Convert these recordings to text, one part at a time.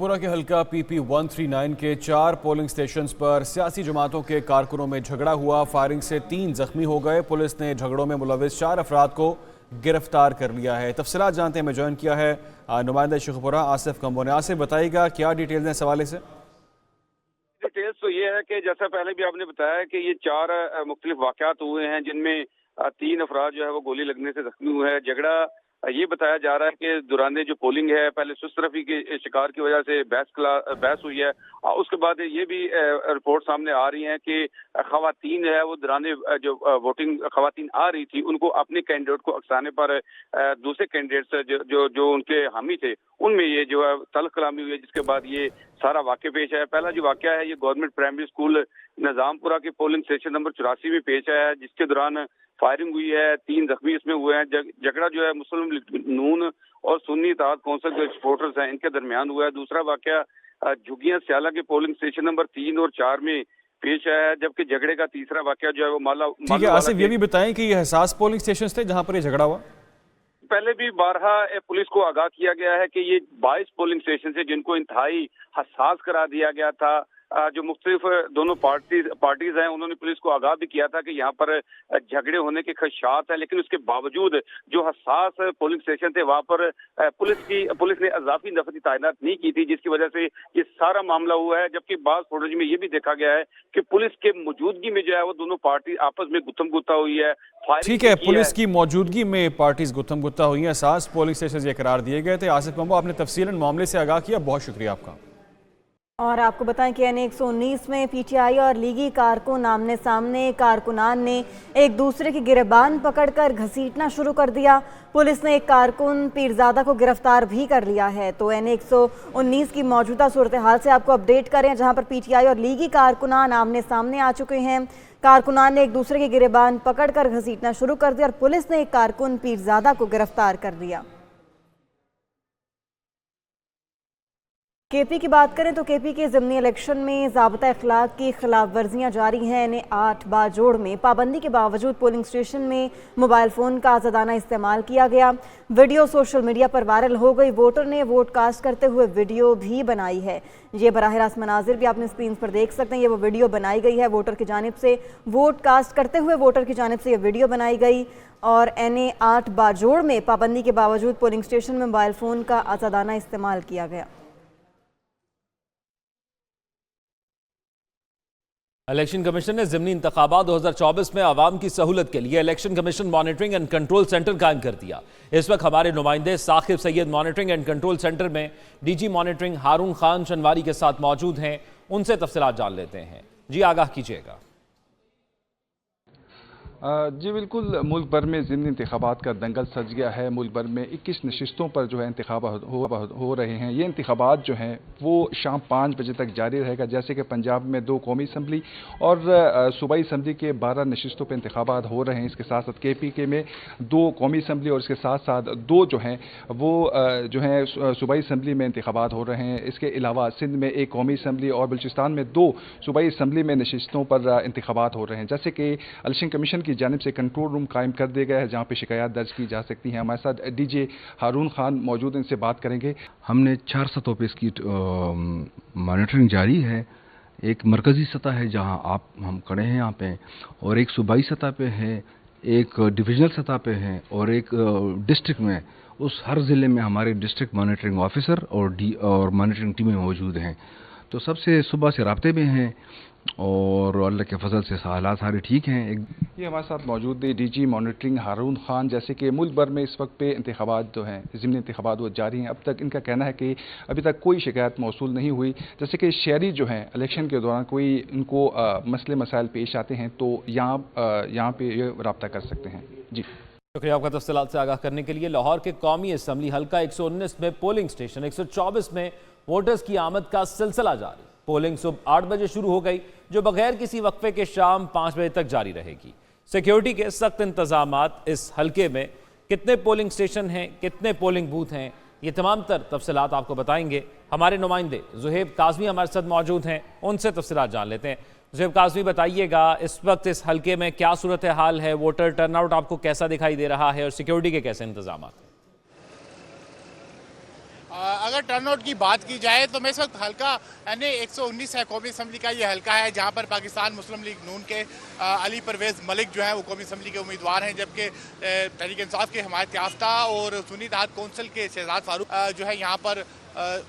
शेखुपुरा के हल्का PP 139 के 4 पोलिंग स्टेशंस पर सियासी जमातों के कारकुनों में झगड़ा हुआ। फायरिंग से 3 जख्मी हो गए। पुलिस ने झगड़ों में मुलविस 4 अफराद को गिरफ्तार कर लिया है। तफसीलात जानते हैं, मैं ज्वाइन किया है नुमाइंदा शेखुपुरा आसिफ कंबो ने। आसिफ, बताइएगा क्या डिटेल्स हैं इस हवाले से? डिटेल्स तो ये है कि जैसा पहले भी आपने बताया कि ये 4 मुख्तलिफ वाक़यात हुए हैं, जिनमें 3 अफराद जो है वो गोली लगने से जख्मी हुए हैं। झगड़ा ये बताया जा रहा है कि दौरान जो पोलिंग है, पहले सुस्तरफी के शिकार की वजह से बहस हुई है। उसके बाद ये भी रिपोर्ट सामने आ रही है कि खवातीन है वो दौरान जो वोटिंग खवातीन आ रही थी, उनको अपने कैंडिडेट को अक्साने पर दूसरे कैंडिडेट जो उनके हामी थे, उनमें ये जो है तल्ख कलामी हुई है, जिसके बाद ये सारा वाक़या पेश आया। पहला जो वाक़या है ये गवर्नमेंट प्राइमरी स्कूल निजामपुरा के पोलिंग स्टेशन नंबर 84 में पेश आया है, जिसके दौरान फायरिंग हुई है, 3 जख्मी इसमें हुए हैं। झगड़ा जो है मुस्लिम लीग नून और सुन्नी इत्तेहाद कौंसिल के सपोर्टर्स हैं, इनके दरमियान हुआ है। दूसरा वाक़या झुग्गियां स्याला के पोलिंग स्टेशन नंबर 3 और 4 में पेश आया है, जबकि झगड़े का तीसरा वाक़या जो है वो माला। ठीक है आसिफ, ये भी बताएं कि ये हसास पोलिंग स्टेशन थे जहाँ पर ये झगड़ा हुआ? पहले भी बारहा पुलिस को आगाह किया गया है कि ये 22 पोलिंग स्टेशन है जिनको इंतहाई हसास करार दिया गया था। जो मुख्तलिफ दोनों पार्टीज हैं, उन्होंने पुलिस को आगाह भी किया था कि यहाँ पर झगड़े होने के खदशात हैं, लेकिन उसके बावजूद जो हसास पोलिंग स्टेशन थे वहाँ पर पुलिस ने अजाफी नफरी तैनात नहीं की थी, जिसकी वजह से ये सारा मामला हुआ है। जबकि बाज़ फुटेज में ये भी देखा गया है कि पुलिस के मौजूदगी में जो है वो दोनों पार्टी आपस में गुत्थम गुत्ता हुई है। ठीक है, पुलिस की मौजूदगी में पार्टीज गुत्थम गुत्ता हुई हैं, हसास पोलिंग स्टेशन ये करार दिए गए थे। आसिफ कंबो, आपने तफसीलन मामले से आगाह किया, बहुत शुक्रिया आपका। और आपको बताएं कि NA 119 में PTI और लीगी कारकुन आमने सामने। कारकुनान ने एक दूसरे की गिरबान पकड़कर घसीटना शुरू कर दिया। पुलिस ने एक कारकुन पीरजादा को गिरफ्तार भी कर लिया है। तो NA 119 की मौजूदा सूरत हाल से आपको अपडेट करें, जहां पर PTI और लीगी कारकुनान आमने सामने आ चुके हैं। कारकुनान ने एक दूसरे की गिरबान पकड़कर घसीटना शुरू कर दिया और पुलिस ने एक कारकुन पीरजादा को गिरफ्तार कर लिया। KP की बात करें तो KP के ज़िमनी इलेक्शन में ज़ाब्ता अखलाक की खिलाफ वर्जियाँ जारी हैं। NA 8 बाजोड़ में पाबंदी के बावजूद पोलिंग स्टेशन में मोबाइल फ़ोन का आज़ादाना इस्तेमाल किया गया। वीडियो सोशल मीडिया पर वायरल हो गई। वोटर ने वोट कास्ट करते हुए वीडियो भी बनाई है। ये बराह रास्त मनाजिर भी आपने स्क्रीन पर देख सकते हैं। ये वो वीडियो बनाई गई है, वोटर की जानिब से वोट कास्ट करते हुए वोटर की जानिब से ये वीडियो बनाई गई। और NA 8 बाजोड़ में पाबंदी के बावजूद पोलिंग स्टेशन में मोबाइल फ़ोन का आज़ादाना इस्तेमाल किया गया। इलेक्शन कमीशन ने ज़िमनी इंतखाबात 2024 में आवाम की सहूलत के लिए election commission monitoring and control centre कायम कर दिया। इस वक्त हमारे नुमाइंदे Saqib Syed monitoring and control centre में DG मॉनिटरिंग हारून खान शनवारी के साथ मौजूद हैं। उनसे तफसीलात जान लेते हैं। जी, आगाह कीजिएगा। जी बिल्कुल, मुल्क भर में ज़िमनी इंतखाबात का दंगल सज गया है। मुल्क भर में 21 नशिस्तों पर जो है इंतखाबात हो रहे हैं। ये इंतखाबात जो हैं वो शाम 5 बजे तक जारी रहेगा। जैसे कि पंजाब में 2 कौमी असम्बली और सूबाई असम्बली के 12 नशिस्तों पर इंतखाबात हो रहे हैं। इसके साथ साथ KP के में 2 कौमी असम्बली और इसके साथ साथ 2 जो हैं वो जो हैं सूबाई असम्बली में इंतखाबात हो रहे हैं। इसके अलावा सिंध में 1 कौमी असम्बली और बलूचिस्तान में 2 सूबाई असम्बली में नशिस्तों पर इंतखाबात हो रहे हैं। जैसे कि इलेक्शन कमीशन की जानिब से कंट्रोल रूम कायम कर दिया गया है, जहां पे शिकायत दर्ज की जा सकती हैं। हमारे साथ DG हारून खान मौजूद हैं, इनसे बात करेंगे। हमने 4 सतहों पे इसकी मॉनिटरिंग जारी है। एक मरकज़ी सतह है जहां हम खड़े हैं यहाँ पे, और एक सूबाई सतह पे है, एक डिविजनल सतह पे है, और एक डिस्ट्रिक्ट में, उस हर ज़िले में हमारे डिस्ट्रिक्ट मॉनिटरिंग ऑफिसर और मॉनिटरिंग टीमें मौजूद हैं। तो सबसे सुबह से राब्ते में हैं और अल्लाह के फजल से हालात सारे ठीक हैं। ये हमारे साथ मौजूद है DG मॉनिटरिंग हारून खान। जैसे कि मुल्क भर में इस वक्त पे इंतखाबात जो हैं, ज़िमनी इंतखाबात वो जारी हैं। अब तक इनका कहना है कि अभी तक कोई शिकायत मौसूल नहीं हुई। जैसे कि शहरी जो हैं इलेक्शन के दौरान कोई इनको मसले मसाइल पेश आते हैं तो यहाँ पे ये रब्ता कर सकते हैं। जी शुक्रिया आपका तफसीलात से आगाह करने के लिए। लाहौर के कौमी असम्बली हल्का 119 में पोलिंग स्टेशन 124 में वोटर्स की आमद का सिलसिला जारी। पोलिंग सुबह 8 बजे शुरू हो गई, जो बगैर किसी वक्फे के शाम 5 बजे तक जारी रहेगी। सिक्योरिटी के सख्त इंतजामात इस हल्के में। कितने पोलिंग स्टेशन हैं, कितने पोलिंग बूथ हैं, ये तमाम तर तफसीलात आपको बताएंगे हमारे नुमाइंदे ज़ुहैब काज़मी हमारे साथ मौजूद हैं। उनसे तफसीलात जान लेते हैं। ज़ुहैब काज़मी, बताइएगा इस वक्त इस हल्के में क्या सूरत हाल है, वोटर टर्नआउट आपको कैसा दिखाई दे रहा है और सिक्योरिटी के कैसे इंतजाम? अगर टर्नआउट की बात की जाए तो मैं इस वक्त हल्का यानी 119 है कौमी असम्बली का ये हल्का है, जहां पर पाकिस्तान मुस्लिम लीग नून के अली परवेज़ मलिक जो है वो कौमी असम्बली के उम्मीदवार हैं, जबकि तहरीक इंसाफ के हमायत याफ्ता और सुन्नी इत्तेहाद कौंसिल के शहजाद फारूक जो है यहाँ पर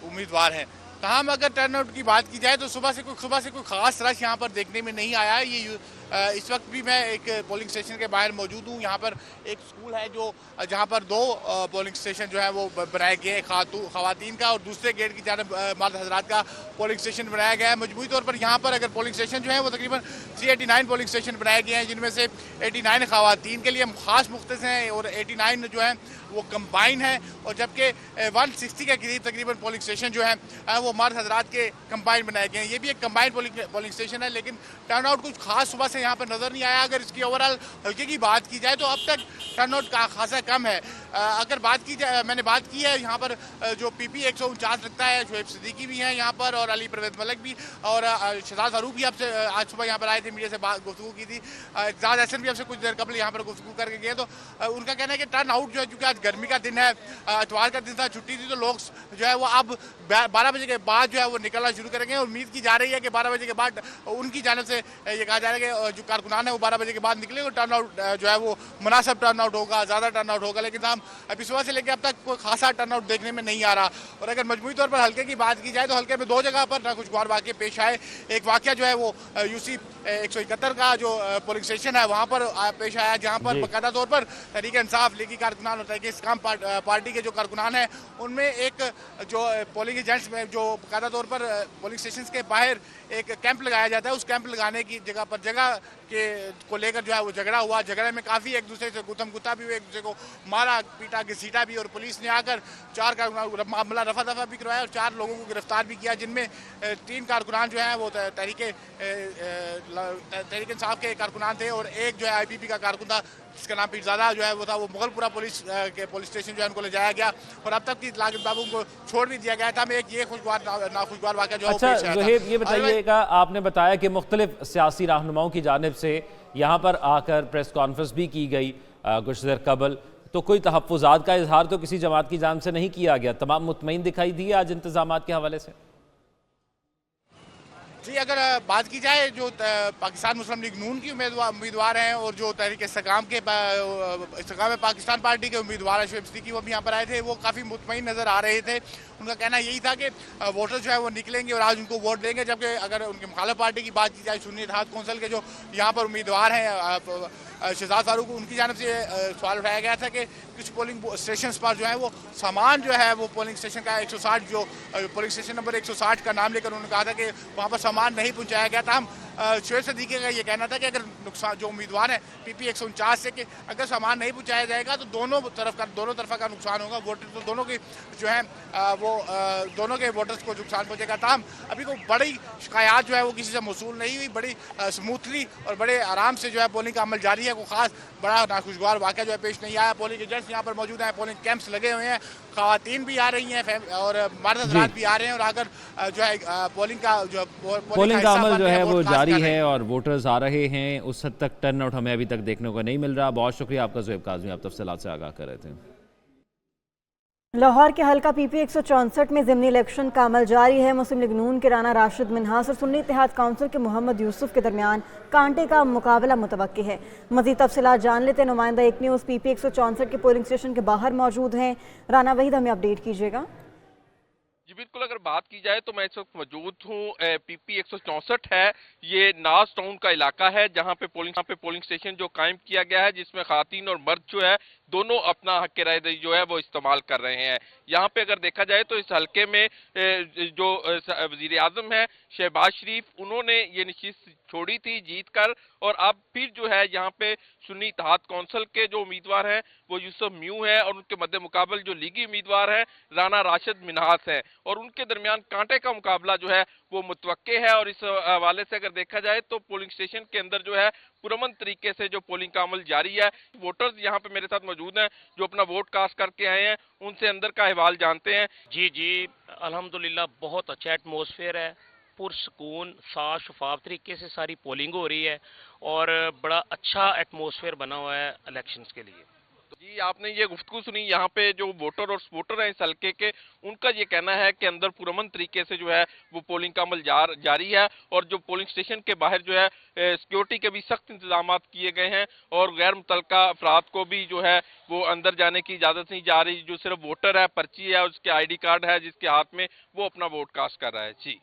उम्मीदवार हैं। तमाम अगर टर्नआउट की बात की जाए तो सुबह से कोई खास रश यहाँ पर देखने में नहीं आया है। ये इस वक्त भी मैं एक पोलिंग स्टेशन के बाहर मौजूद हूँ। यहाँ पर एक स्कूल है जो जहाँ पर दो पोलिंग स्टेशन जो है वो बनाए गए हैं, खवातीन का और दूसरे गेट की जानब मर्द हजरात का पोलिंग स्टेशन बनाया गया है। मजमूई तौर पर यहाँ पर अगर पोलिंग स्टेशन जो है वो तकरीबन 389 पोलिंग स्टेशन बनाए गए हैं, जिनमें से 89 खवातीन के लिए खास मुख्तस हैं और 89 जो है वो कंबाइन है, और जबकि 160 के करीब तकरीबन पोलिंग स्टेशन जो है वो मर्द हजरात के कंबाइन बनाए गए हैं। ये भी एक कंबाइन पोलिंग स्टेशन है, लेकिन टर्नआउट कुछ खास सुबह से यहाँ पर नजर नहीं आया। अगर इसकी ओवरऑल हल्के की बात की जाए तो अब तक टर्नआउट का खासा कम है। अगर बात की जाए, मैंने बात की है यहाँ पर जो PP 149 रखता है, शोएब सिद्दीकी भी हैं यहाँ पर और अली परवेज़ मलिक भी और शहजाद फारूक भी आपसे आज सुबह यहाँ पर आए थे, मीडिया से गुफ्तगू की थी। एजाज हसन भी आपसे कुछ देर कबल यहाँ पर गुफ्तगू करके गए, तो उनका कहना है कि टर्न आउट जो है, क्योंकि आज गर्मी का दिन है, इतवार का दिन था, छुट्टी थी, तो लोग जो है वो अब 12 बजे के बाद जो है वो निकलना शुरू करेंगे। उम्मीद की जा रही है कि 12 बजे के बाद उनकी जानब से ये कहा जा रहा है कि जो कारकुनान है वो 12 बजे के बाद निकलेंगे, टर्न आउट जो है वो मुनासिब टर्न आउट होगा, ज़्यादा टर्न आउट होगा। लेकिन हम अभी सुबह से लेकर अब तक कोई खासा टर्न आउट देखने में नहीं आ रहा। और अगर मजमूई तौर पर हल्के की बात की जाए तो हल्के में दो जगह पर नाखुशगवार वाक़े पेश आए। एक वाक़या जो है वो UC 171 का जो पोलिंग स्टेशन है वहाँ पर पेश आया, जहाँ पर बाकायदा तौर पर तहरीक इंसाफ, लीगी कारकुनान और तहरीक इस्लाम पार्टी के जो कारकुनान हैं उनमें एक जो पोलिंग एजेंट्स में जो बाकायदा तौर पर पोलिंग स्टेशन के बाहर एक कैंप लगाया जाता है, उस कैंप लगाने की जगह के को लेकर जो है वो झगड़ा हुआ। झगड़े में काफ़ी एक दूसरे से गुतम गुता भी हुए, एक दूसरे को मारा पीटा घसीटा भी, और पुलिस ने आकर 4 कारकुनान मामला रफा दफा भी करवाया और 4 लोगों को गिरफ्तार भी किया, जिनमें 3 कारकुनान जो हैं वो तहरीक इंसाफ के कारकुनान थे और एक जो है IPP का कारकुन था जिसका नाम पीरजादा जो है वो था। वो मुगलपुरा पुलिस स्टेशन जो है उनको ले जाया गया और अब तक की लागत बाबू को छोड़ भी दिया गया था। एक ये नाखुशगवार वाक़या जो अच्छा ज़ुहैब, ये बताइएगा, आपने बताया कि मुख्तलिफ सियासी रहनुमाओं की जानिब से यहाँ पर आकर प्रेस कॉन्फ्रेंस भी की गई कुछ देर कबल, तो कोई तहफ़्फ़ुज़ात का इजहार तो किसी जमात की जानिब से नहीं किया गया, तमाम मुतमईन दिखाई दिए आज इंतज़ामात के हवाले से? जी, अगर बात की जाए जो पाकिस्तान मुस्लिम लीग नून की उम्मीदवार हैं और जो तहरीक इस्तेकाम पाकिस्तान पार्टी के उम्मीदवार हैं शोएब सिद्दीकी, वो भी यहाँ पर आए थे, वो काफ़ी मुतमईन नज़र आ रहे थे। उनका कहना यही था कि वोटर जो है वो निकलेंगे और आज उनको वोट देंगे। जबकि अगर उनके मुखालिफ पार्टी की बात की जाए, सुन्नी इत्तेहाद कौंसिल के जो यहाँ पर उम्मीदवार हैं शहजाद फारूक, उनकी जानब से सवाल उठाया गया था कि कुछ पोलिंग स्टेशन पर जो है वो सामान जो है वो पोलिंग स्टेशन का 160 जो पोलिंग स्टेशन नंबर 160 का नाम लेकर उन्होंने कहा था कि वहाँ पर सामान नहीं पहुँचाया गया था। हम शोएब सिद्दीकी का ये कहना था कि अगर नुकसान जो उम्मीदवार है PP 149 से कि अगर सामान नहीं पहुँचाया जाएगा तो दोनों तरफा का नुकसान होगा, वोटर तो दोनों की जो है वो दोनों के वोटर्स को नुकसान पहुँचेगा। तमाम अभी कोई बड़ी शिकायत जो है वो किसी से मौसूल नहीं हुई, बड़ी स्मूथली और बड़े आराम से जो है पोलिंग का अमल जारी है। कोई खास बड़ा नाखुशगवार वाक़या जो है पेश नहीं आया। पोलिंग एजेंट्स यहाँ पर मौजूद हैं, पोलिंग कैंप्स लगे हुए हैं, खवातीन भी आ रही हैं और मर्द हज़रात भी आ रहे हैं और अगर जो है पोलिंग का अमल जो है वो जारी है और वोटर्स आ रहे हैं। उस हद तक टर्न आउट हमें अभी तक देखने को नहीं मिल रहा। बहुत शुक्रिया आपका ज़ुहैब काज़मी, आप तफसीलात से आगाह कर रहे थे। लाहौर के हल्का PP 164 में ज़िमनी इलेक्शन का अमल जारी है। मुस्लिम लीग नून के राना राशिद मिन्हास और सुन्नी इत्तेहाद काउंसिल के मोहम्मद यूसुफ के दरमियान कांटे का मुकाबला मुतवक्की है। मज़ीद तफसीलात जान लेते हैं। नुमाइंदा एक न्यूज़ PP 164 के पोलिंग स्टेशन के बाहर मौजूद हैं। राना वहीद, हमें अपडेट कीजिएगा। जी बिल्कुल, अगर बात की जाए तो मैं इस वक्त मौजूद हूँ PP 164 है, ये नाज टाउन का इलाका है जहाँ पे पोलिंग स्टेशन जो कायम किया गया है, जिसमें खातीन और मर्द जो है दोनों अपना हक राय जो है वो इस्तेमाल कर रहे हैं। यहाँ पे अगर देखा जाए तो इस हल्के में जो वजीर आजम है शहबाज शरीफ, उन्होंने ये नशिस्त छोड़ी थी जीत कर, और अब फिर जो है यहाँ पे सुन्नी इत्तेहाद कौंसिल के जो उम्मीदवार हैं वो यूसुफ म्यू है और उनके मद्दे मुकाबल जो लीगी उम्मीदवार है राना राशिद मिन्हास है, और उनके दरमियान कांटे का मुकाबला जो है वो मुतवक्के है। और इस हवाले से अगर देखा जाए तो पोलिंग स्टेशन के अंदर जो है पुरअमन तरीके से जो पोलिंग का अमल जारी है। वोटर्स यहाँ पे मेरे साथ मौजूद हैं जो अपना वोट कास्ट करके आए हैं, उनसे अंदर का अहवाल जानते हैं। जी अल्हम्दुलिल्लाह बहुत अच्छा एटमॉस्फेयर है, पुरसकून साफ शफाफ तरीके से सारी पोलिंग हो रही है और बड़ा अच्छा एटमॉस्फेयर बना हुआ है इलेक्शंस के लिए। जी आपने ये गुफ्तगू सुनी, यहाँ पे जो वोटर और सपोर्टर हैं इस हल्के के, उनका ये कहना है कि अंदर पुरअमन तरीके से जो है वो पोलिंग का अमल जारी है और जो पोलिंग स्टेशन के बाहर जो है सिक्योरिटी के भी सख्त इंतजाम किए गए हैं और गैर मुतल्लका अफराद को भी जो है वो अंदर जाने की इजाज़त नहीं जा रही। जो सिर्फ वोटर है, पर्ची है, उसके ID कार्ड है जिसके हाथ में, वो अपना वोट कास्ट कर रहा है। जी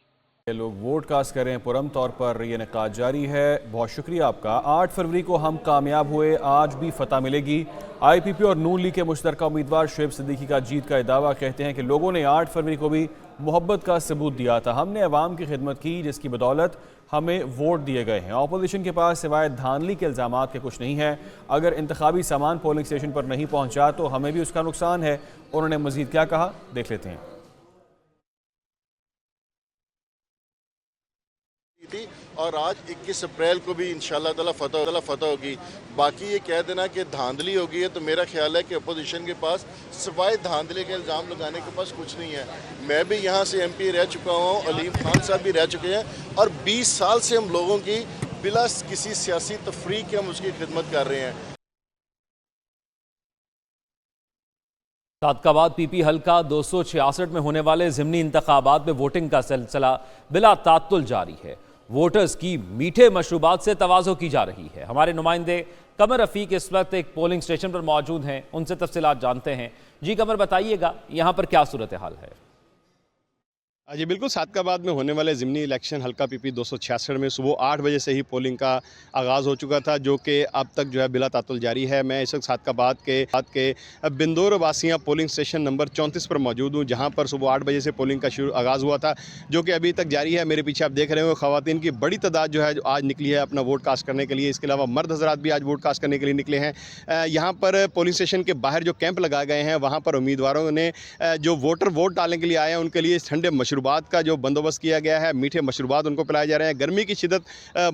लोग वोट कास्ट करें, पुरम तौर पर ये निकात जारी है। बहुत शुक्रिया आपका। 8 फरवरी को हम कामयाब हुए, आज भी फतह मिलेगी। IPP और नून लीग के मुश्तरका उम्मीदवार शुएब सिद्दीकी का जीत का दावा कहते हैं कि लोगों ने 8 फरवरी को भी मोहब्बत का सबूत दिया था। हमने अवाम की खिदमत की जिसकी बदौलत हमें वोट दिए गए हैं। अपोजिशन के पास सिवाय धांधली के इल्ज़ामात के कुछ नहीं है। अगर इंतखाबी सामान पोलिंग स्टेशन पर नहीं पहुँचा तो हमें भी उसका नुकसान है। उन्होंने मज़ीद क्या कहा, देख लेते हैं। थी और आज 21 अप्रैल को भी इंशाल्लाह ताला फतह होगी। बाकी ये कह देना कि धांधली होगी है तो मेरा ख्याल है कि अपोजिशन के पास सिवाय धांधली के इल्ज़ाम लगाने के पास कुछ नहीं है। मैं भी यहाँ से MP रह चुका हूँ, अलीम खान साहब भी रह चुके हैं और 20 साल से हम लोगों की बिला किसी सियासी तफरीक के हम उसकी खिदमत कर रहे हैं। सादकाबाद PP हल्का 266 में होने वाले ज़िमनी इंतखाबात में वोटिंग का सिलसिला बिला तात्तुल जारी है। वोटर्स की मीठे मशरूबात से तवाज़ो की जा रही है। हमारे नुमाइंदे कमर रफ़ीक इस वक्त एक पोलिंग स्टेशन पर मौजूद हैं, उनसे तफसीलात जानते हैं। जी कमर, बताइएगा यहाँ पर क्या सूरत हाल है? जी बिल्कुल, सादकाबाद में होने वाले ज़िमनी इलेक्शन हल्का PP 266 में सुबह 8 बजे से ही पोलिंग का आगाज़ हो चुका था, जो कि अब तक जो है बिला तातुल जारी है। मैं इस वक्त सादकाबाद के बिंदोर वासियाँ पोलिंग स्टेशन नंबर 34 पर मौजूद हूँ, जहाँ पर सुबह 8 बजे से पोलिंग का आगाज़ हुआ था, जो कि अभी तक जारी है। मेरे पीछे आप देख रहे हो ख़वातीन की बड़ी तादाद जो है आज निकली है अपना वोट कास्ट करने के लिए। इसके अलावा मर्द हज़रात भी आज वोट कास्ट करने के लिए निकले हैं। यहाँ पर पोलिंग स्टेशन के बाहर जो कैंप लगाए गए हैं, वहाँ पर उम्मीदवारों ने जो वोटर वोट डालने के लिए आए हैं उनके लिए ठंडे मशरूबात का जो बंदोबस्त किया गया है। मीठे मशरूबात उनको पिलाए जा रहे हैं। गर्मी की शिद्दत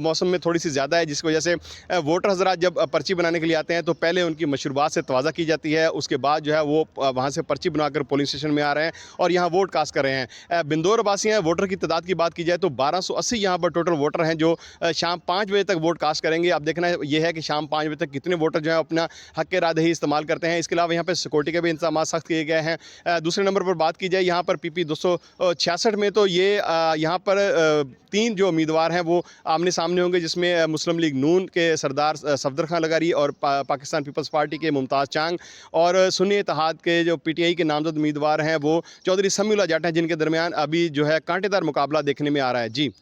मौसम में थोड़ी सी ज़्यादा है, जिसकी वजह से वोटर हज़रात जब पर्ची बनाने के लिए आते हैं तो पहले उनकी मशरूबात से तवाज़ा की जाती है। उसके बाद जो है वो वहाँ से पर्ची बनाकर पोलिंग स्टेशन में आ रहे हैं और यहाँ वोट कास्ट कर रहे हैं। बिंदौर वासी हैं, वोटर की तादाद की बात की जाए तो 1280 यहाँ पर टोटल वोटर हैं जो शाम 5 बजे तक वोट कास्ट करेंगे। अब देखना ये है कि शाम 5 बजे तक कितने वोटर जो है अपना हक के रादही इस्तेमाल करते हैं। इसके अलावा यहाँ पर सिक्योरिटी के भी इंतजाम सख्त किए गए हैं। दूसरे नंबर पर बात की जाए यहाँ पर PP 266 में तो ये यहाँ पर 3 जो उम्मीदवार हैं वो आमने सामने होंगे, जिसमें मुस्लिम लीग नून के सरदार सफदर खान लगारी और पाकिस्तान पीपल्स पार्टी के मुमताज़ चांग और सुन्नी इत्तेहाद के जो PTI के नामजद उम्मीदवार हैं वो चौधरी समीउल्लाह जट हैं, जिनके दरमियान अभी जो है कांटेदार मुकाबला देखने में आ रहा है। जी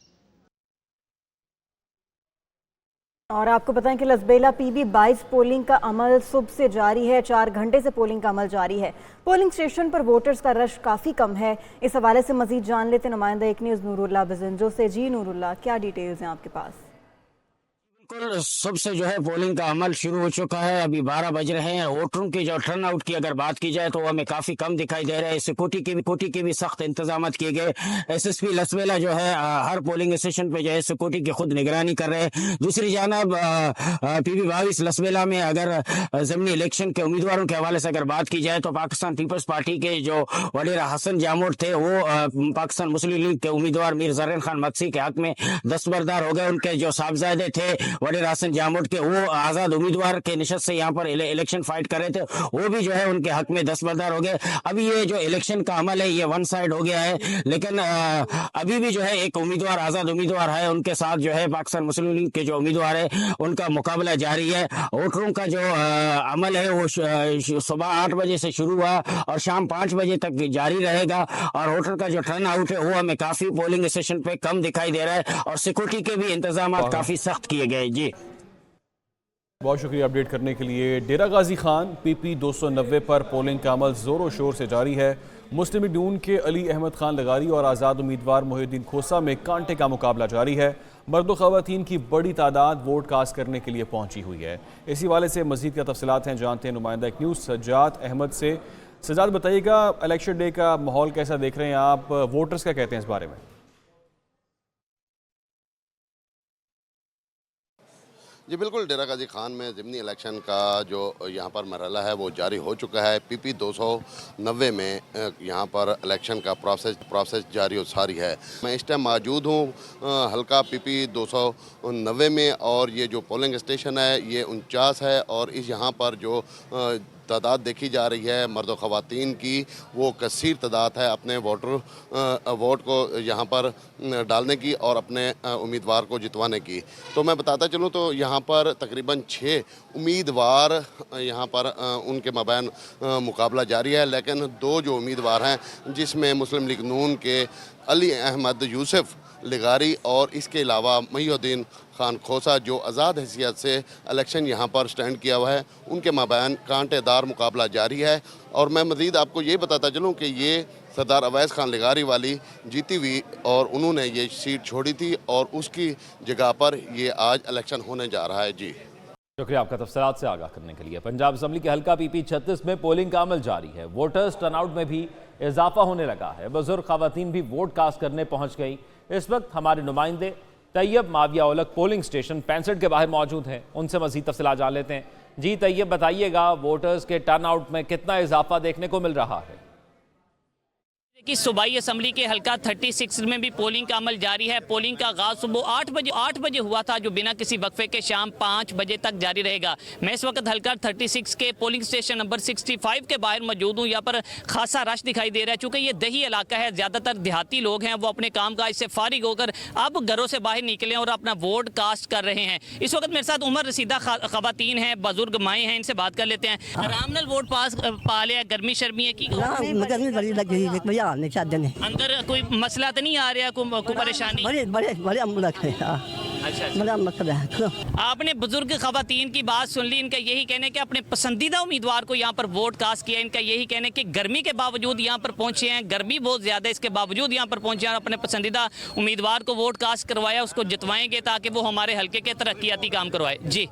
और आपको बताएं कि लसबेला PB 22 पोलिंग का अमल सुबह से जारी है। 4 घंटे से पोलिंग का अमल जारी है। पोलिंग स्टेशन पर वोटर्स का रश काफ़ी कम है। इस हवाले से मजीद जान लेते नुमाइंदा एक न्यूज़ नूरुल्लाह बिजंजो से। जी नूरुल्लाह, क्या डिटेल्स हैं आपके पास? बिल्कुल, सुबह से जो है पोलिंग का अमल शुरू हो चुका है। अभी 12 बज रहे हैं। वोटरों की जो टर्न आउट की अगर बात की जाए तो हमें काफ़ी कम दिखाई दे रहा है। सिक्योरिटी के भी सख्त इंतजाम किए गए। SSP लसबेला जो है हर पोलिंग स्टेशन पे जो है सिक्योरिटी की खुद निगरानी कर रहे हैं। दूसरी जानब PB 22 लसबेला में अगर ज़मीनी इलेक्शन के उम्मीदवारों के हवाले से अगर बात की जाए तो पाकिस्तान पीपल्स पार्टी के जो वडीरा हसन जामोर थे वो पाकिस्तान मुस्लिम लीग के उम्मीदवार मीर ज़रीन खान मक्सी के हक में दस्तबरदार हो गए। उनके जो साहबजादे थे वडीरा हसन जामोर के, वो आज़ाद उम्मीदवार के निशस्त से यहाँ पर इलेक्शन फाइट कर रहे थे, वो भी जो है उनके हक में दस्तबरदार हो गए। अभी ये जो इलेक्शन का अमल है ये वन साइड हो गया है, लेकिन अभी भी जो है एक उम्मीदवार आज़ाद उम्मीदवार है, उनके साथ जो है पाकिस्तान मुस्लिम लीग के जो उम्मीदवार है उनका मुकाबला जारी है। वोटरों का जो अमल है वो सुबह 8 बजे से शुरू हुआ और शाम 5 बजे तक जारी रहेगा। और वोटर का जो टर्न आउट है वो हमें काफ़ी पोलिंग स्टेशन पे कम दिखाई दे रहा है और सिक्योरिटी के भी इंतजाम काफ़ी सख्त किए गए। जी बहुत शुक्रिया अपडेट करने के लिए। डेरा गाजी खान PP 290 पर पोलिंग का अमल ज़ोरों शोर से जारी है। मुस्लिम लीग नून के अली अहमद खान लगारी और आज़ाद उम्मीदवार मोहिउद्दीन खोसा में कांटे का मुकाबला जारी है। मर्द ख़वातीन की बड़ी तादाद वोट कास्ट करने के लिए पहुंची हुई है। इसी वाले से मज़ीद क्या तफसीलात हैं जानते हैं नुमाइंदा एक न्यूज़ सज्जाद अहमद से। सज्जाद, बताइएगा इलेक्शन डे का माहौल कैसा देख रहे हैं आप? वोटर्स क्या कहते हैं इस बारे में? जी बिल्कुल, डेरा गाजी खान में ज़िमनी इलेक्शन का जो यहाँ पर मरहला है वो जारी हो चुका है। PP 290 में यहाँ पर इलेक्शन का प्रोसेस जारी और सारी है। मैं इस टाइम मौजूद हूँ हल्का PP 290 में और ये जो पोलिंग स्टेशन है ये 49 है और इस यहाँ पर जो तादाद देखी जा रही है मर्द व ख़वातीन की, वो कसीर तादाद है अपने वोट को यहाँ पर डालने की और अपने उम्मीदवार को जितवाने की। तो मैं बताता चलूँ तो यहाँ पर तकरीबन 6 उम्मीदवार यहाँ पर उनके मबैन मुकाबला जारी है, लेकिन 2 जो उम्मीदवार हैं जिसमें मुस्लिम लीग नून के अली अहमद यूसुफ लिगारी और इसके अलावा महिउद्दीन खान खोसा जो आज़ाद हैसियत से इलेक्शन यहाँ पर स्टैंड किया हुआ है, उनके मबैन कांटेदार मुकाबला जारी है। और मैं मज़ीद आपको ये बताता चलूँ कि ये सरदार अवैस खान लिगारी वाली जीती हुई और उन्होंने ये सीट छोड़ी थी और उसकी जगह पर ये आज इलेक्शन होने जा रहा है। जी शुक्रिया आपका तफसीलात से आगाह करने के लिए। पंजाब असम्बली के हल्का PP 36 में पोलिंग का अमल जारी है। वोटर्स टर्नआउट में भी इजाफा होने लगा है। बुजुर्ग खवातीन भी वोट कास्ट करने पहुंच गई। इस वक्त हमारे नुमाइंदे तैयब माविया उलक पोलिंग स्टेशन 65 के बाहर मौजूद हैं, उनसे मजीद तफसीलात जान लेते हैं। जी तैयब, बताइएगा वोटर्स के टर्नआउट में कितना इजाफा देखने को मिल रहा है? कि सूबाई असम्बली के हल्का 36 में भी पोलिंग का अमल जारी है। पोलिंग का आगाज सुबह 8 बजे हुआ था, जो बिना किसी वक्फे के शाम 5 बजे तक जारी रहेगा। मैं इस वक्त हल्का 36 के पोलिंग स्टेशन नंबर 65 के बाहर मौजूद हूँ। यहाँ पर खासा रश दिखाई दे रहा है। चूँकि ये दही इलाका है, ज़्यादातर देहाती लोग हैं, वो अपने काम काज से फारिग होकर अब घरों से बाहर निकले और अपना वोट कास्ट कर रहे हैं। इस वक्त मेरे साथ उम्र रसीदा खवातीन हैं, बुजुर्ग माएँ हैं, इनसे बात कर लेते हैं। आराम नाल वोट पास पा लिया? गर्मी शर्मी है कि अंदर कोई मसला तो नहीं आ रहा, कोई परेशानी? आपने बुजुर्ग खवातीन की बात सुन ली। इनका यही कहने कि अपने पसंदीदा उम्मीदवार को यहाँ पर वोट कास्ट किया। इनका यही कहने कि गर्मी के बावजूद यहाँ पर पहुंचे हैं, गर्मी बहुत ज़्यादा है, इसके बावजूद यहाँ पर पहुंचे हैं और अपने पसंदीदा उम्मीदवार को वोट कास्ट करवाया, उसको जितवाएंगे ताकि वो हमारे हल्के के तरक्याती काम करवाए। जी।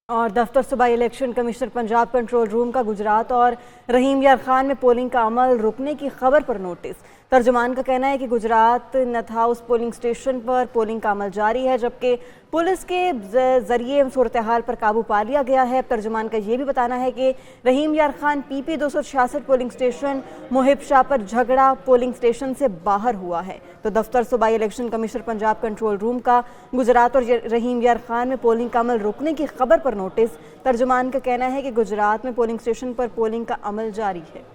और दफ्तर सूबाई election commissioner Punjab control room का गुजरात और रहीम यार खान में पोलिंग का अमल रुकने की खबर पर नोटिस। तर्जुमान का कहना है कि गुजरात नथ हाउस पोलिंग स्टेशन पर पोलिंग का अमल जारी है, जबकि पुलिस के जरिए सूरत हाल पर काबू पा लिया गया है। तर्जुमान का ये भी बताना है कि रहीम यार Khan PP 266 polling station मुहिब Shah पर झगड़ा पोलिंग स्टेशन से बाहर हुआ है। तो दफ्तर सूबाई election commissioner Punjab control room का गुजरात और रहीम यार खान में पोलिंग का अमल रुकने की खबर पर नोटिस। तर्जुमान का कहना है कि गुजरात में पोलिंग स्टेशन पर पोलिंग का अमल जारी है।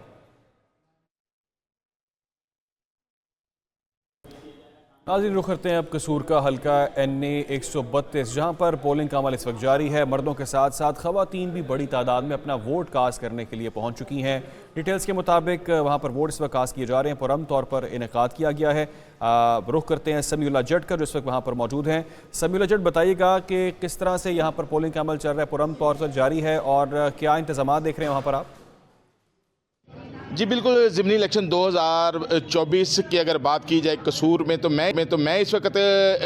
नाज़रीन, रुख करते हैं अब कसूर का हल्का NA 132, जहाँ पर पोलिंग का अमल इस वक्त जारी है। मर्दों के साथ साथ खवातीन भी बड़ी तादाद में अपना वोट कास्ट करने के लिए पहुँच चुकी हैं। डिटेल्स के मुताबिक वहाँ पर वोट इस वक्त कास्ट किए जा रहे हैं, पुरअमन तौर पर इनेकाद किया गया है। रुख करते हैं समीउल्लाह जट का, जो इस वक्त वहाँ पर मौजूद हैं। समीउल्लाह जट, बताइएगा कि किस तरह से यहाँ पर पोलिंग का अमल चल रहा है, पुरअमन तौर पर जारी है और क्या इंतजाम देख रहे हैं वहाँ पर आप? जी बिल्कुल, ज़िमनी इलेक्शन 2024 की अगर बात की जाए कसूर में, तो मैं इस वक्त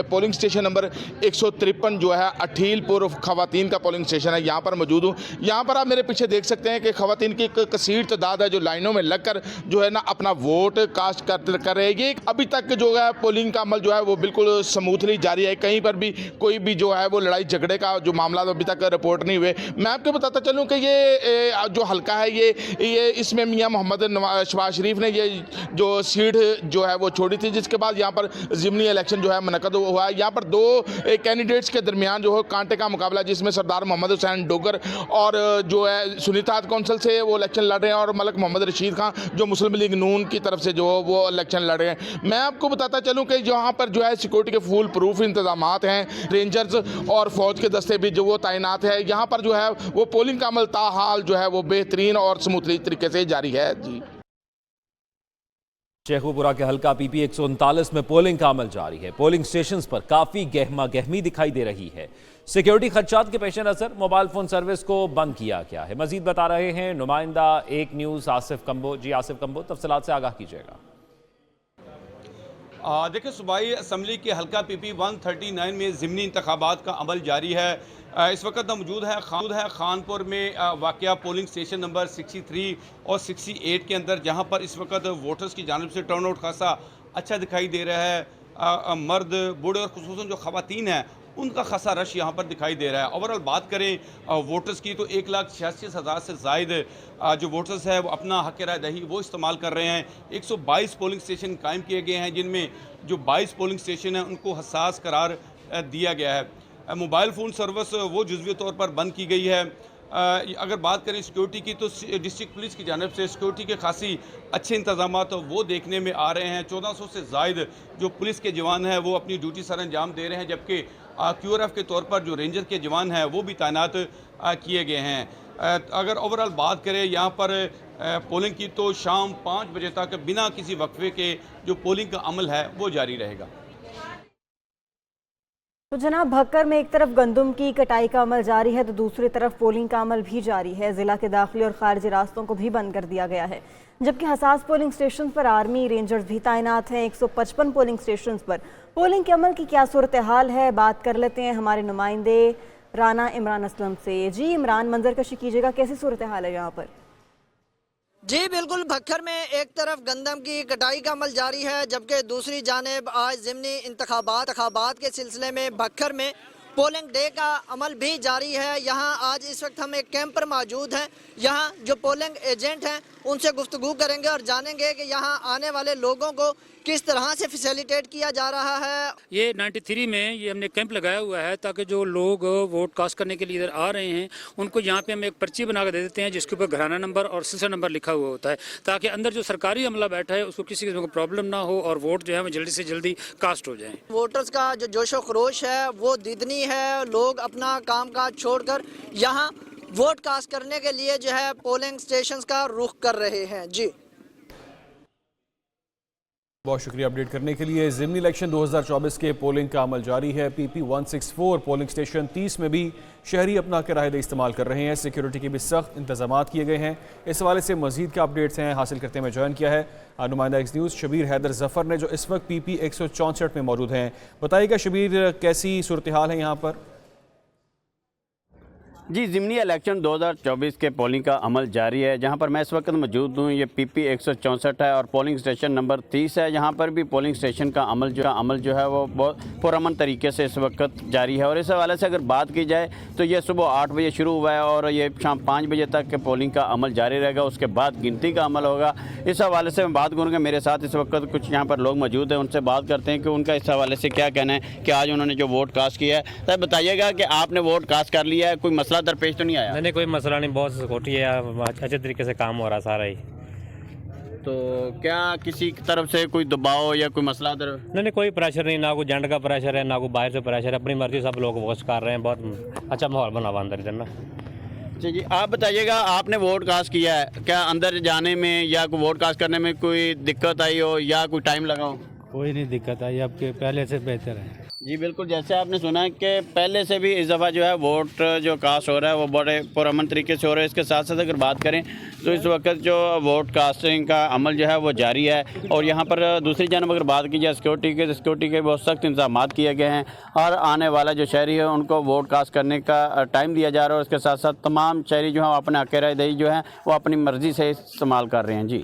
पोलिंग स्टेशन नंबर 153 जो है अठीलपुर खवातीन का पोलिंग स्टेशन है, यहाँ पर मौजूद हूँ। यहाँ पर आप मेरे पीछे देख सकते हैं कि खवातीन की एक कसीर तादाद है जो लाइनों में लगकर जो है ना अपना वोट कास्ट कर रहे हैं। ये अभी तक जो है पोलिंग का अमल जो है वो बिल्कुल स्मूथली जारी है। कहीं पर भी कोई भी जो है वो लड़ाई झगड़े का जो मामला अभी तक रिपोर्ट नहीं हुए। मैं आपको बताता चलूँ कि ये जो हल्का है ये इसमें मियाँ मोहम्मद शहबाज शरीफ ने ये जो सीट जो है वो छोड़ी थी, जिसके बाद यहाँ पर ज़िमनी इलेक्शन जो है मुनक़द हुआ है। यहाँ पर 2 कैंडिडेट्स के दरमियान जो है कांटे का मुकाबला, जिसमें सरदार मोहम्मद हुसैन डोगर और जो है सुनीताद कौंसल से वो इलेक्शन लड़ रहे हैं और मलिक मोहम्मद रशीद खान जो मुस्लिम लीग नून की तरफ से जो वो इलेक्शन लड़ रहे हैं। मैं आपको बताता चलूँ कि यहाँ पर जो है सिक्योरिटी के फुल प्रूफ इंतजाम हैं, रेंजर्स और फौज के दस्ते भी जो वो तैनात है। यहाँ पर जो है वो पोलिंग का अमल ताहाल जो है वो बेहतरीन और स्मूथली तरीके से जारी है। जी। शेखुपुरा के हल्का PP 139 में पोलिंग का अमल जारी है। पोलिंग स्टेशंस पर काफ़ी गहमा गहमी दिखाई दे रही है। सिक्योरिटी खदशात के पेश नज़र मोबाइल फ़ोन सर्विस को बंद किया गया है। मजीद बता रहे हैं नुमाइंदा 1 न्यूज़ आसिफ कंबो। जी आसिफ कंबो, तफसीलात से आगाह कीजिएगा। देखिए, सूबाई असम्बली के हल्का PP 139 में ज़िमनी इंतखाबात का अमल जारी है। इस वक्त मौजूद है खानपुर में वाक़या पोलिंग स्टेशन नंबर 63 और 68 के अंदर, जहां पर इस वक्त वोटर्स की जानिब से टर्नआउट खासा अच्छा दिखाई दे रहा है। मर्द, बूढ़े और खुसूसन जो ख़वातीन हैं उनका खासा रश यहाँ पर दिखाई दे रहा है। ओवरऑल बात करें वोटर्स की तो 1,86,000 से ज़ायद जो वोटर्स है वो अपना हक़ राय दही वो इस्तेमाल कर रहे हैं। 122 पोलिंग स्टेशन कायम किए गए हैं, जिनमें जो 22 पोलिंग स्टेशन हैं उनको हसास करार दिया गया है। मोबाइल फ़ोन सर्विस वो जुज़वी तौर पर बंद की गई है। अगर बात करें सिक्योरिटी की तो डिस्ट्रिक्ट पुलिस की जानिब से सिक्योरिटी के खासी अच्छे इंतजाम वो देखने में आ रहे हैं। 1400 से ज़ायद जो पुलिस के जवान हैं वो अपनी ड्यूटी सर अंजाम दे रहे हैं, जबकि QRF के तौर पर जो रेंजर के जवान हैं वो भी तैनात किए गए हैं। अगर ओवरऑल बात करें यहाँ पर पोलिंग की तो शाम 5 बजे तक बिना किसी वक्फे के जो पोलिंग का अमल है वो जारी रहेगा। तो जनाब, भक्कर में एक तरफ गंदम की कटाई का अमल जारी है तो दूसरी तरफ पोलिंग का अमल भी जारी है। जिला के दाखिली और खारजी रास्तों को भी बंद कर दिया गया है, जबकि हसास पोलिंग स्टेशन पर आर्मी रेंजर्स भी तैनात हैं। 155 पोलिंग स्टेशन पर पोलिंग के अमल की क्या सूरत हाल है, बात कर लेते हैं हमारे नुमाइंदे राना इमरान असलम से। जी इमरान, मंजर कशी कीजिएगा, कैसी सूरत हाल है यहाँ पर? जी बिल्कुल, भक्कर में एक तरफ गंदम की कटाई का अमल जारी है, जबकि दूसरी जानिब आज ज़िमनी इंतखाबात के सिलसिले में भक्कर में पोलिंग डे का अमल भी जारी है। यहाँ आज इस वक्त हम एक कैंप पर मौजूद हैं। यहाँ जो पोलिंग एजेंट हैं उनसे गुफ्तगू करेंगे और जानेंगे कि यहाँ आने वाले लोगों को किस तरह से फैसिलिटेट किया जा रहा है। ये 93 में ये हमने कैंप लगाया हुआ है ताकि जो लोग वोट कास्ट करने के लिए इधर आ रहे हैं उनको यहाँ पे हम एक पर्ची बना कर दे देते हैं जिसके ऊपर घराना नंबर और सिलसिला नंबर लिखा हुआ होता है, ताकि अंदर जो सरकारी अमला बैठा है उसको किसी किस्म को प्रॉब्लम ना हो और वोट जो है वो जल्दी से जल्दी कास्ट हो जाए। वोटर्स का जो जोशो खरोश है वो दीदनी है। लोग अपना काम काज छोड़कर यहाँ वोट कास्ट करने के लिए जो है पोलिंग स्टेशन का रुख कर रहे हैं। जी बहुत शुक्रिया अपडेट करने के लिए। ज़िमनी इलेक्शन 2024 के पोलिंग का अमल जारी है। PP 164 पोलिंग स्टेशन 30 में भी शहरी अपना किराएदार इस्तेमाल कर रहे हैं। सिक्योरिटी के भी सख्त इंतजाम किए गए हैं। इस हवाले से मजीद क्या अपडेट्स हैं हासिल करते में ज्वाइन किया है नुमाइंदा एक्स न्यूज़ शबीर हैदर जफ़र ने, जो इस वक्त PP 164 में मौजूद हैं। बताइएगा शबीर, कैसी सूरत हाल है यहाँ पर? जी, ज़िमनी इलेक्शन 2024 के पोलिंग का अमल जारी है। जहां पर मैं इस वक्त मौजूद हूं ये PP 164 है और पोलिंग स्टेशन नंबर 30 है। यहां पर भी पोलिंग स्टेशन का अमल जो है वो बहुत पुरअमन तरीके से इस वक्त जारी है। और इस हवाले से अगर बात की जाए तो ये सुबह 8 बजे शुरू हुआ है और ये शाम 5 बजे तक के पोलिंग का अमल जारी रहेगा। उसके बाद गिनती का अमल होगा। इस हवाले से मैं बात करूँगा, मेरे साथ इस वक्त कुछ यहाँ पर लोग मौजूद हैं, उनसे बात करते हैं कि उनका इस हवाले से क्या कहना है कि आज उन्होंने जो वोट कास्ट किया है। तब बताइएगा कि आपने वोट कास्ट कर लिया है, कोई मसला दरपेश तो नहीं आया? नहीं, कोई मसला नहीं, बहुत सिक्योरिटी है, अच्छे तरीके से काम हो रहा सारा ही। तो क्या किसी की तरफ से कोई दबाव या कोई मसला नहीं, कोई प्रेशर नहीं, ना कोई जेंट का प्रेशर है ना कोई बाहर से प्रेशर है। अपनी मर्जी सब लोग वोट कर रहे हैं, बहुत अच्छा माहौल बना हुआ अंदर इधर ना। जी, आप बताइएगा, आपने वोट कास्ट किया है, क्या अंदर जाने में या कोई वोट कास्ट करने में कोई दिक्कत आई हो या कोई टाइम लगा हो? कोई नहीं दिक्कत आई, अब के पहले से बेहतर है। जी बिल्कुल, जैसे आपने सुना है कि पहले से भी इस दफ़ा जो है वोट जो कास्ट हो रहा है वो बड़े पुरअमन तरीके से हो रहा है। इसके साथ साथ अगर बात करें तो इस वक्त जो वोट कास्टिंग का अमल जो है वो जारी है। और यहाँ पर दूसरी जानब अगर बात की जाए सिक्योरिटी के बहुत सख्त इंतजाम किए गए हैं और आने वाला जो शहरी है उनको वोट कास्ट करने का टाइम दिया जा रहा है। और इसके साथ साथ तमाम शहरी जो है अपने हक़ राय दही जो है वो अपनी मर्ज़ी से इस्तेमाल कर रहे हैं। जी